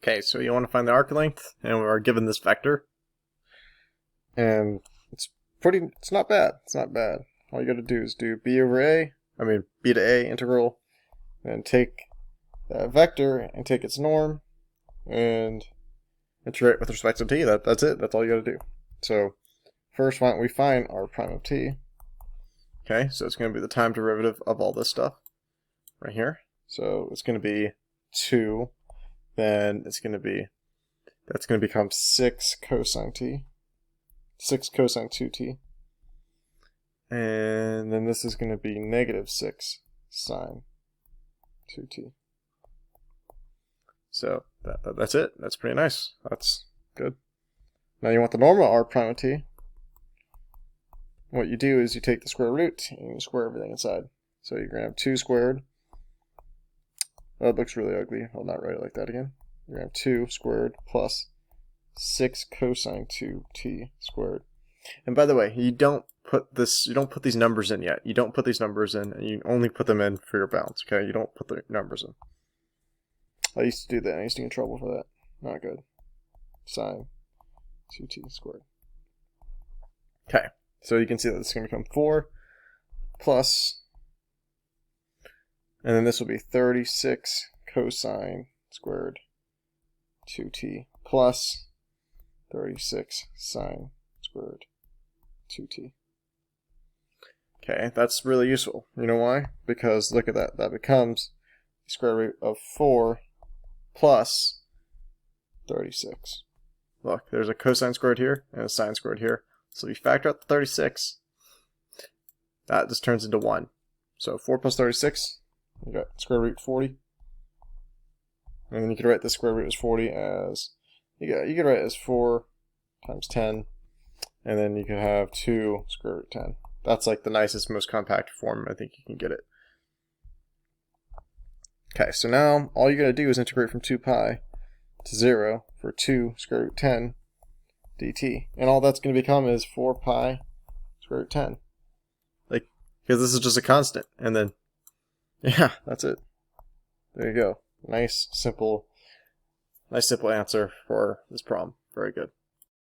Okay, so you want to find the arc length, and we are given this vector. And it's not bad. It's not bad. All you gotta do is do b to a integral, and take that vector and take its norm, and integrate with respect to t. That's it. That's all you gotta do. So, first, why don't we find r prime of t? Okay, so it's going to be the time derivative of all this stuff right here. So it's going to be 2, then that's going to become 6 cosine t, 6 cosine 2t, and then this is going to be negative 6 sine 2t. So that's it. That's pretty nice. That's good. Now you want the normal r prime of t. What you do is you take the square root and you square everything inside. So you're going to have 2 squared. Oh, it looks really ugly. I'll not write it like that again. You're going to have 2 squared plus 6 cosine 2t squared. And by the way, you don't put these numbers in yet. You don't put these numbers in, and you only put them in for your bounds, okay? You don't put the numbers in. I used to do that. I used to get in trouble for that. Not good. Sine 2t squared. Okay. So you can see that this is going to become 4 plus, and then this will be 36 cosine squared 2t plus 36 sine squared 2t. Okay, that's really useful. You know why? Because look at that. That becomes the square root of 4 plus 36. Look, there's a cosine squared here and a sine squared here. So if you factor out the 36, that just turns into 1. So 4 plus 36, you got square root 40. And then you could write the square root as 40 as, you could write it as 4 times 10. And then you could have 2 square root 10. That's like the nicest, most compact form I think you can get it. Okay, so now all you got to do is integrate from 2 pi to 0 for 2 square root 10 dt, and all that's going to become is 4 pi square root 10, like, because this is just a constant. And then yeah, that's it. There you go. Nice simple answer for this problem. Very good.